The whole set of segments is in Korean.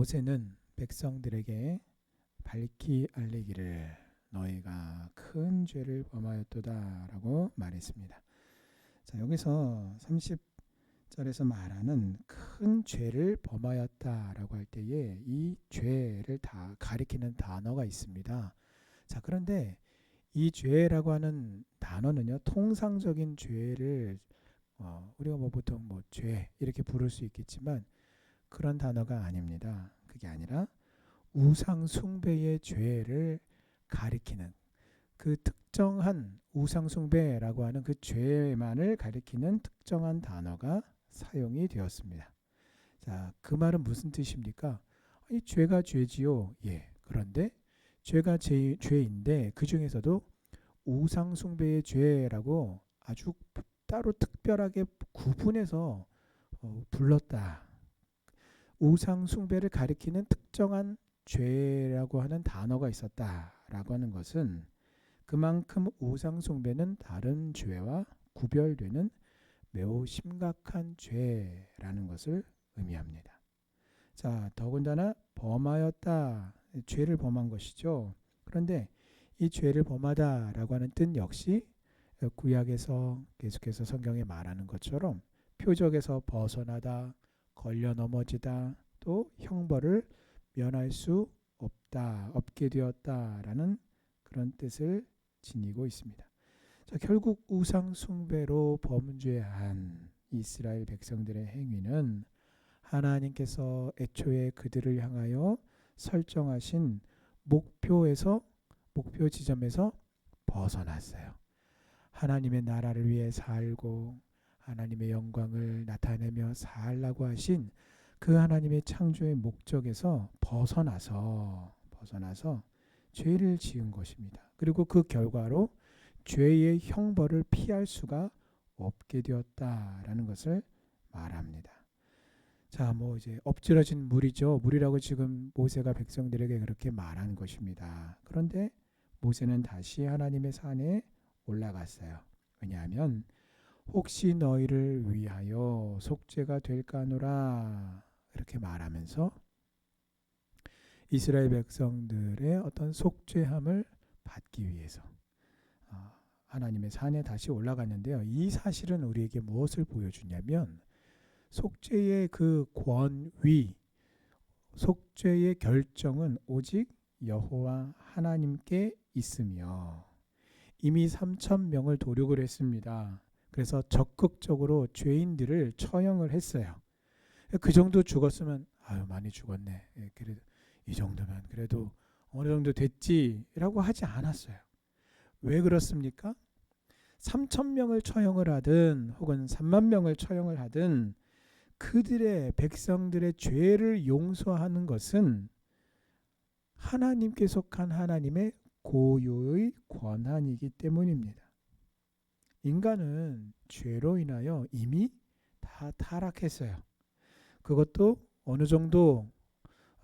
모세는 백성들에게 밝히 알리기를 너희가 큰 죄를 범하였도다 라고 말했습니다. 자, 여기서 30절에서 말하는 큰 죄를 범하였다 라고 할 때에 이 죄를 다 가리키는 단어가 있습니다. 자, 그런데 이 죄라고 하는 단어는요, 통상적인 죄를 우리가 보통 죄 이렇게 부를 수 있겠지만 그런 단어가 아닙니다. 그게 아니라 우상 숭배의 죄를 가리키는, 그 특정한 우상 숭배라고 하는 그 죄만을 가리키는 특정한 단어가 사용이 되었습니다. 자, 그 말은 무슨 뜻입니까? 이 죄가 죄지요. 예. 그런데 죄가 죄인데 그 중에서도 우상 숭배의 죄라고 아주 따로 특별하게 구분해서 불렀다. 우상 숭배를 가리키는 특정한 죄라고 하는 단어가 있었다라고 하는 것은 그만큼 우상 숭배는 다른 죄와 구별되는 매우 심각한 죄라는 것을 의미합니다. 자, 더군다나 범하였다, 죄를 범한 것이죠. 그런데 이 죄를 범하다라고 하는 뜻 역시 구약에서 계속해서 성경에 말하는 것처럼 표적에서 벗어나다, 걸려 넘어지다, 또 형벌을 면할 수 없게 되었다라는 그런 뜻을 지니고 있습니다. 자, 결국 우상 숭배로 범죄한 이스라엘 백성들의 행위는 하나님께서 애초에 그들을 향하여 설정하신 목표 지점에서 벗어났어요. 하나님의 나라를 위해 살고 하나님의 영광을 나타내며 살라고 하신 그 하나님의 창조의 목적에서 벗어나서 죄를 지은 것입니다. 그리고 그 결과로 죄의 형벌을 피할 수가 없게 되었다라는 것을 말합니다. 자, 이제 엎질러진 물이죠. 물이라고 지금 모세가 백성들에게 그렇게 말한 것입니다. 그런데 모세는 다시 하나님의 산에 올라갔어요. 왜냐하면 혹시 너희를 위하여 속죄가 될까노라 이렇게 말하면서 이스라엘 백성들의 어떤 속죄함을 받기 위해서 하나님의 산에 다시 올라갔는데요. 이 사실은 우리에게 무엇을 보여주냐면 속죄의 그 권위, 속죄의 결정은 오직 여호와 하나님께 있으며 이미 3,000명을 도륙을 했습니다. 그래서 적극적으로 죄인들을 처형을 했어요. 그 정도 죽었으면 많이 죽었네. 그래도 이 정도면 그래도 어느 정도 됐지라고 하지 않았어요. 왜 그렇습니까? 3,000명을 처형을 하든 혹은 3만 명을 처형을 하든 그들의 백성들의 죄를 용서하는 것은 하나님께 속한 하나님의 고유의 권한이기 때문입니다. 인간은 죄로 인하여 이미 다 타락했어요. 그것도 어느 정도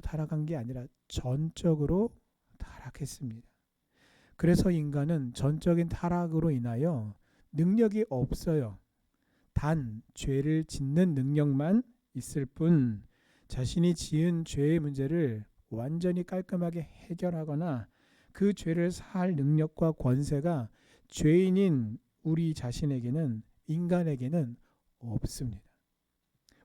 타락한 게 아니라 전적으로 타락했습니다. 그래서 인간은 전적인 타락으로 인하여 능력이 없어요. 단 죄를 짓는 능력만 있을 뿐 자신이 지은 죄의 문제를 완전히 깔끔하게 해결하거나 그 죄를 사할 능력과 권세가 죄인인 우리 자신에게는, 인간에게는 없습니다.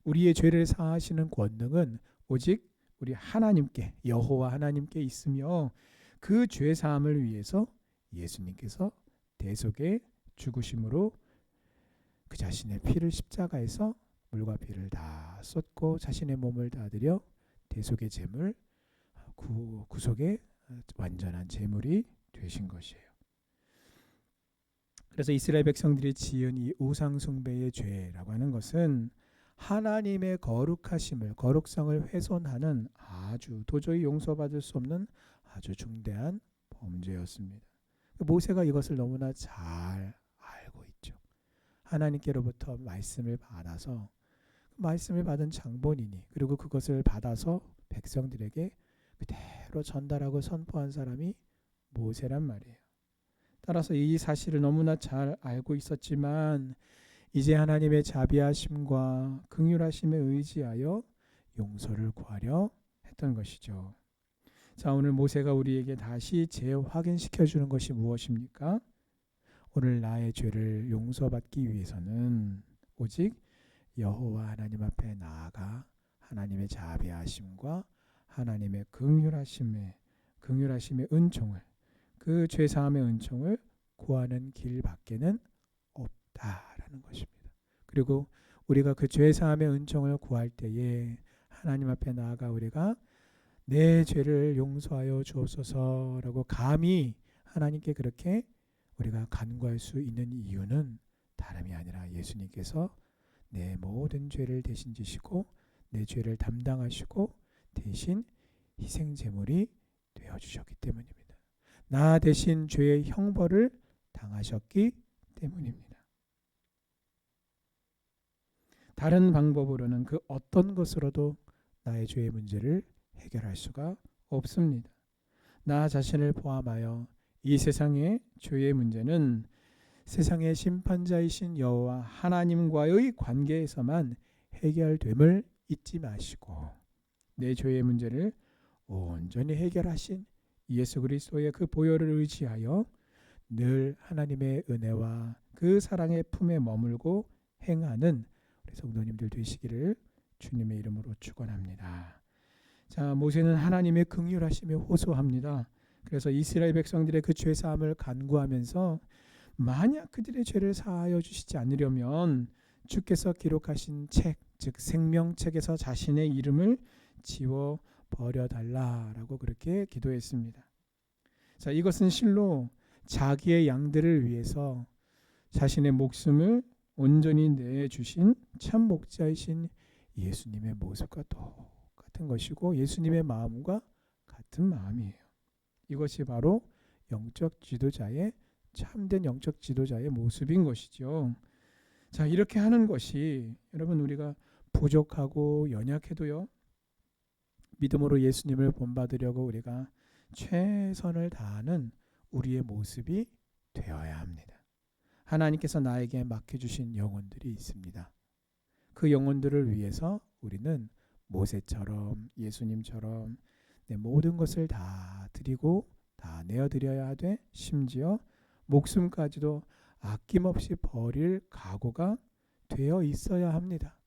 우리의 죄를 사하시는 권능은 오직 우리 하나님께, 여호와 하나님께 있으며 그 죄 사함을 위해서 예수님께서 대속의 죽으심으로 그 자신의 피를 십자가에서 물과 피를 다 쏟고 자신의 몸을 다 드려 대속의 제물, 구속의 완전한 제물이 되신 것이에요. 그래서 이스라엘 백성들이 지은 이 우상 숭배의 죄라고 하는 것은 하나님의 거룩하심을, 거룩성을 훼손하는 아주 도저히 용서받을 수 없는 아주 중대한 범죄였습니다. 모세가 이것을 너무나 잘 알고 있죠. 하나님께로부터 말씀을 받아서 말씀을 받은 장본인이, 그리고 그것을 받아서 백성들에게 그대로 전달하고 선포한 사람이 모세란 말이에요. 따라서 이 사실을 너무나 잘 알고 있었지만 이제 하나님의 자비하심과 긍휼하심에 의지하여 용서를 구하려 했던 것이죠. 자, 오늘 모세가 우리에게 다시 재확인시켜 주는 것이 무엇입니까? 오늘 나의 죄를 용서받기 위해서는 오직 여호와 하나님 앞에 나아가 하나님의 자비하심과 하나님의 긍휼하심의 은총을, 그 죄사함의 은총을 구하는 길밖에는 없다라는 것입니다. 그리고 우리가 그 죄사함의 은총을 구할 때에 하나님 앞에 나아가 우리가 내 죄를 용서하여 주옵소서라고 감히 하나님께 그렇게 우리가 간구할 수 있는 이유는 다름이 아니라 예수님께서 내 모든 죄를 대신 지시고 내 죄를 담당하시고 대신 희생제물이 되어주셨기 때문입니다. 나 대신 죄의 형벌을 당하셨기 때문입니다. 다른 방법으로는 그 어떤 것으로도 나의 죄의 문제를 해결할 수가 없습니다. 나 자신을 포함하여 이 세상의 죄의 문제는 세상의 심판자이신 여호와 하나님과의 관계에서만 해결됨을 잊지 마시고 내 죄의 문제를 온전히 해결하신 예수 그리스도의 그 보혈을 의지하여 늘 하나님의 은혜와 그 사랑의 품에 머물고 행하는 우리 성도님들 되시기를 주님의 이름으로 축원합니다. 자, 모세는 하나님의 긍휼하심에 호소합니다. 그래서 이스라엘 백성들의 그 죄사함을 간구하면서 만약 그들의 죄를 사하여 주시지 않으려면 주께서 기록하신 책, 즉 생명책에서 자신의 이름을 지워 버려달라라고 그렇게 기도했습니다. 자, 이것은 실로 자기의 양들을 위해서 자신의 목숨을 온전히 내주신 참 목자이신 예수님의 모습과 똑같은 것이고 예수님의 마음과 같은 마음이에요. 이것이 바로 영적 지도자의 참된 영적 지도자의 모습인 것이죠. 자, 이렇게 하는 것이 여러분 우리가 부족하고 연약해도요. 믿음으로 예수님을 본받으려고 우리가 최선을 다하는 우리의 모습이 되어야 합니다. 하나님께서 나에게 맡겨주신 영혼들이 있습니다. 그 영혼들을 위해서 우리는 모세처럼 예수님처럼 내 모든 것을 다 드리고 다 내어드려야 하되 심지어 목숨까지도 아낌없이 버릴 각오가 되어 있어야 합니다.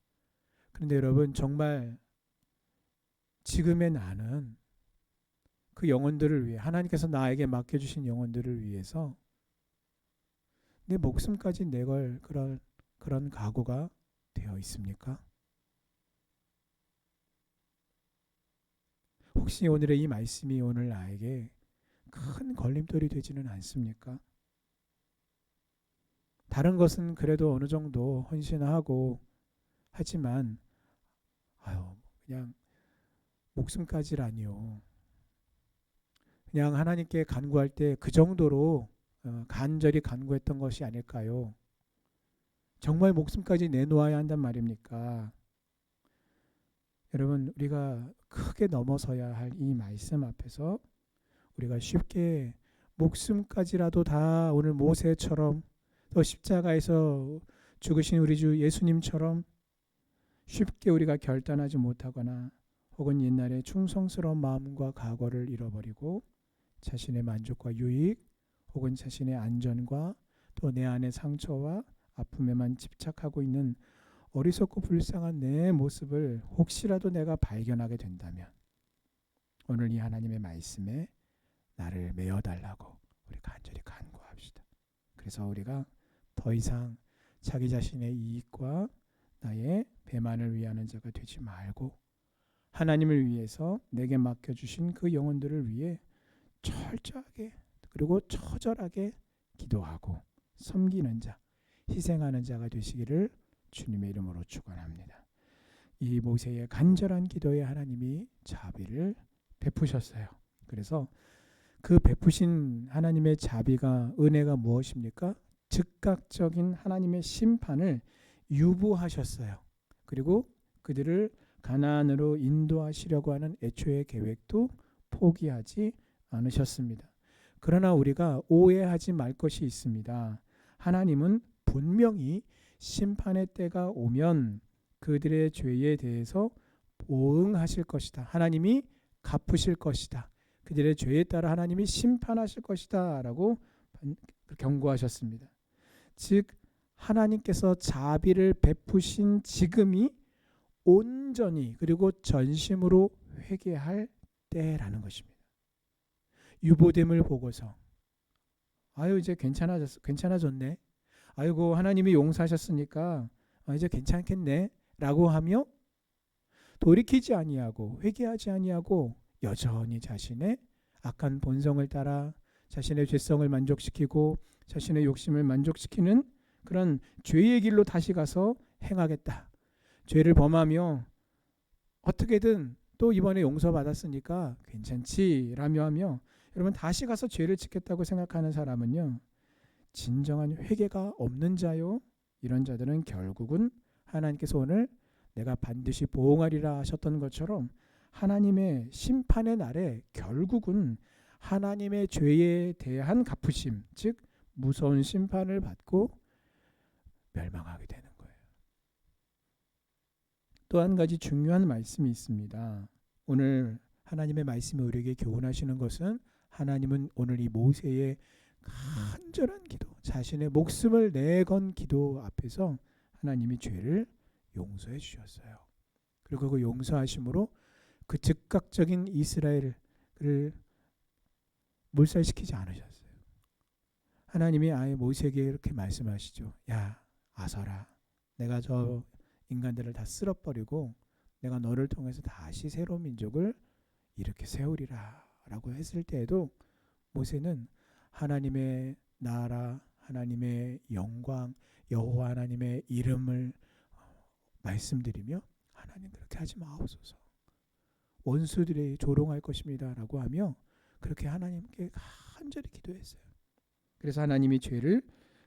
그런데 여러분 정말 지금의 나는 그 영혼들을 위해 하나님께서 나에게 맡겨주신 영혼들을 위해서 내 목숨까지 내걸 그런 각오가 되어 있습니까? 혹시 오늘의 이 말씀이 오늘 나에게 큰 걸림돌이 되지는 않습니까? 다른 것은 그래도 어느 정도 헌신하고 하지만 그냥 목숨까지라니요. 그냥 하나님께 간구할 때 그 정도로 간절히 간구했던 것이 아닐까요? 정말 목숨까지 내놓아야 한단 말입니까? 여러분 우리가 크게 넘어서야 할 이 말씀 앞에서 우리가 쉽게 목숨까지라도 다 오늘 모세처럼 또 십자가에서 죽으신 우리 주 예수님처럼 쉽게 우리가 결단하지 못하거나 혹은 옛날에 충성스러운 마음과 각오를 잃어버리고 자신의 만족과 유익 혹은 자신의 안전과 또 내 안의 상처와 아픔에만 집착하고 있는 어리석고 불쌍한 내 모습을 혹시라도 내가 발견하게 된다면 오늘 이 하나님의 말씀에 나를 메어달라고 우리 간절히 간구합시다. 그래서 우리가 더 이상 자기 자신의 이익과 나의 배만을 위하는 자가 되지 말고 하나님을 위해서 내게 맡겨주신 그 영혼들을 위해 철저하게 그리고 처절하게 기도하고 섬기는 자, 희생하는 자가 되시기를 주님의 이름으로 축원합니다. 이 모세의 간절한 기도에 하나님이 자비를 베푸셨어요. 그래서 그 베푸신 하나님의 자비가 은혜가 무엇입니까? 즉각적인 하나님의 심판을 유보하셨어요. 그리고 그들을 가나안으로 인도하시려고 하는 애초의 계획도 포기하지 않으셨습니다. 그러나 우리가 오해하지 말 것이 있습니다. 하나님은 분명히 심판의 때가 오면 그들의 죄에 대해서 보응하실 것이다. 하나님이 갚으실 것이다. 그들의 죄에 따라 하나님이 심판하실 것이다 라고 경고하셨습니다. 즉 하나님께서 자비를 베푸신 지금이 온전히 그리고 전심으로 회개할 때라는 것입니다. 유보됨을 보고서 아유 이제 괜찮아졌네. 아이고 하나님이 용서하셨으니까 이제 괜찮겠네 라고 하며 돌이키지 아니하고 회개하지 아니하고 여전히 자신의 악한 본성을 따라 자신의 죄성을 만족시키고 자신의 욕심을 만족시키는 그런 죄의 길로 다시 가서 행하겠다. 죄를 범하며 어떻게든 또 이번에 용서받았으니까 괜찮지라며 하며 여러분 다시 가서 죄를 짓겠다고 생각하는 사람은요. 진정한 회개가 없는 자요. 이런 자들은 결국은 하나님께서 오늘 내가 반드시 보응하리라 하셨던 것처럼 하나님의 심판의 날에 결국은 하나님의 죄에 대한 갚으심, 즉 무서운 심판을 받고 멸망하게 되는 거예요. 또 한 가지 중요한 말씀이 있습니다. 오늘 하나님의 말씀이 우리에게 교훈하시는 것은 하나님은 오늘 이 모세의 간절한 기도, 자신의 목숨을 내건 기도 앞에서 하나님이 죄를 용서해 주셨어요. 그리고 그 용서하심으로 그 즉각적인 이스라엘을 몰살시키지 않으셨어요. 하나님이 아예 모세에게 이렇게 말씀하시죠. 야 아서라, 내가 저 인간들을 다 쓸어버리고 내가 너를 통해서 다시 새로운 민족을 이렇게 세우리라 라고 했을 때에도 모세는 하나님의 나라, 하나님의 영광, 여호와 하나님의 이름을 말씀드리며 하나님 그렇게 하지 마옵소서. 원수들이 조롱할 것입니다 라고 하며 그렇게 하나님께 간절히 기도했어요. 그래서 하나님이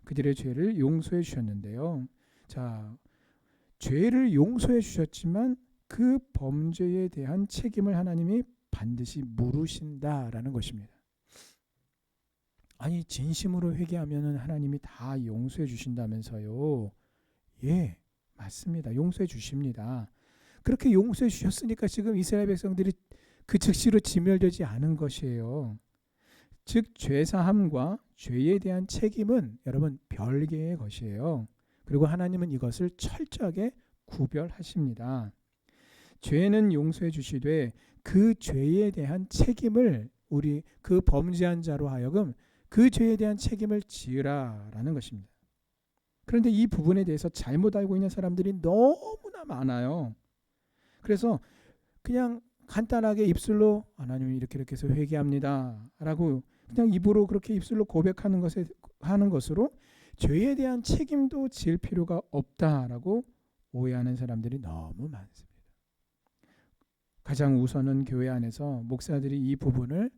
그들의 죄를 용서해 주셨는데요. 자, 죄를 용서해 주셨지만 그 범죄에 대한 책임을 하나님이 반드시 물으신다라는 것입니다. 아니 진심으로 회개하면 하나님이 다 용서해 주신다면서요. 예, 맞습니다. 용서해 주십니다. 그렇게 용서해 주셨으니까 지금 이스라엘 백성들이 그 즉시로 진멸되지 않은 것이에요. 즉 죄사함과 죄에 대한 책임은 여러분 별개의 것이에요. 그리고 하나님은 이것을 철저하게 구별하십니다. 죄는 용서해 주시되 그 죄에 대한 책임을 우리 그 범죄한 자로 하여금 그 죄에 대한 책임을 지으라라는 것입니다. 그런데 이 부분에 대해서 잘못 알고 있는 사람들이 너무나 많아요. 그래서 그냥 간단하게 입술로 하나님 이렇게 해서 회개합니다 라고 그냥 입으로 그렇게 입술로 고백하는 것으로 죄에 대한 책임도 질 필요가 없다라고 오해하는 사람들이 너무 많습니다. 가장 우선은 교회 안에서 목사들이 이 부분을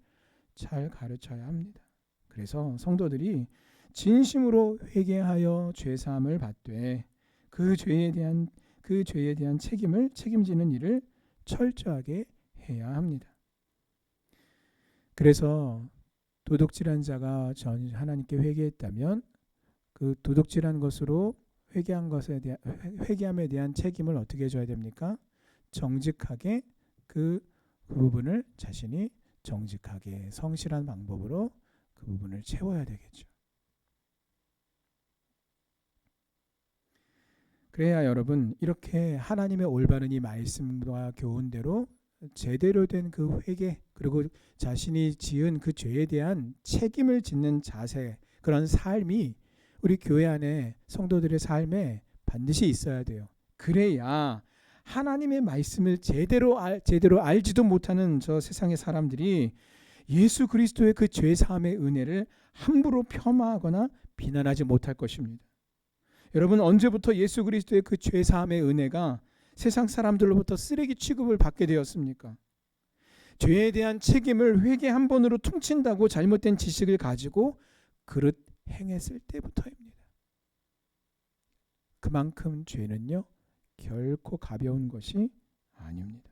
잘 가르쳐야 합니다. 그래서 성도들이 진심으로 회개하여 죄사함을 받되 그 죄에 대한 책임을 책임지는 일을 철저하게 해야 합니다. 그래서 도둑질한 자가 하나님께 회개했다면 그 도둑질한 것으로 회개함에 대한 책임을 어떻게 해줘야 됩니까? 정직하게 그 부분을 자신이 정직하게 성실한 방법으로 그 부분을 채워야 되겠죠. 그래야 여러분 이렇게 하나님의 올바른 이 말씀과 교훈대로 제대로 된 그 회개 그리고 자신이 지은 그 죄에 대한 책임을 짓는 자세 그런 삶이 우리 교회 안에 성도들의 삶에 반드시 있어야 돼요. 그래야 하나님의 말씀을 제대로 알지도 못하는 저 세상의 사람들이 예수 그리스도의 그 죄사함의 은혜를 함부로 폄하하거나 비난하지 못할 것입니다. 여러분 언제부터 예수 그리스도의 그 죄사함의 은혜가 세상 사람들로부터 쓰레기 취급을 받게 되었습니까? 죄에 대한 책임을 회개 한 번으로 퉁친다고 잘못된 지식을 가지고 그릇 행했을 때부터입니다. 그만큼 죄는요 결코 가벼운 것이 아닙니다.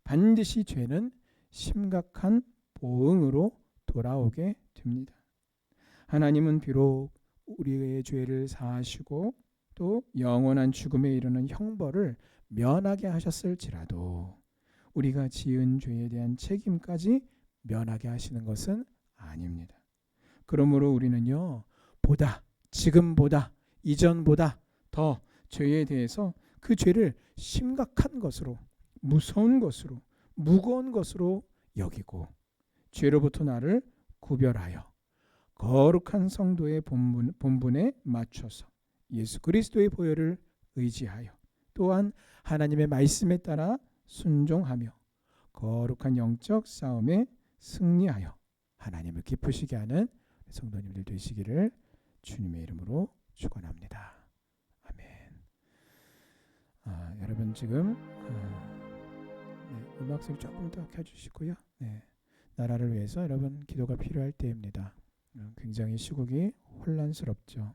반드시 죄는 심각한 보응으로 돌아오게 됩니다. 하나님은 비록 우리의 죄를 사하시고 또 영원한 죽음에 이르는 형벌을 면하게 하셨을지라도 우리가 지은 죄에 대한 책임까지 면하게 하시는 것은 아닙니다. 그러므로 우리는요, 지금보다, 이전보다 더 죄에 대해서 그 죄를 심각한 것으로, 무서운 것으로, 무거운 것으로 여기고 죄로부터 나를 구별하여 거룩한 성도의 본분에 맞춰서 예수 그리스도의 보혈을 의지하여 또한 하나님의 말씀에 따라 순종하며 거룩한 영적 싸움에 승리하여 하나님을 기쁘시게 하는 성도님들 되시기를 주님의 이름으로 축원합니다. 아멘. 여러분 지금 음악 소리 조금 더 켜주시고요. 나라를 위해서 여러분 기도가 필요할 때입니다. 굉장히 시국이 혼란스럽죠.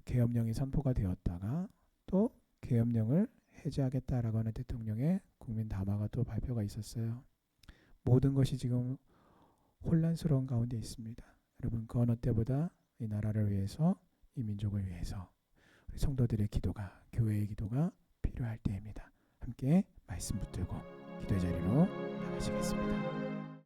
계엄령이 선포가 되었다가 또 계엄령을 해제하겠다라고 하는 대통령의 국민 담화가 또 발표가 있었어요. 모든 것이 지금 혼란스러운 가운데 있습니다. 여러분 그 어느 때보다 이 나라를 위해서, 이 민족을 위해서 우리 성도들의 기도가, 교회의 기도가 필요할 때입니다. 함께 말씀 붙들고 기도의 자리로 나가시겠습니다.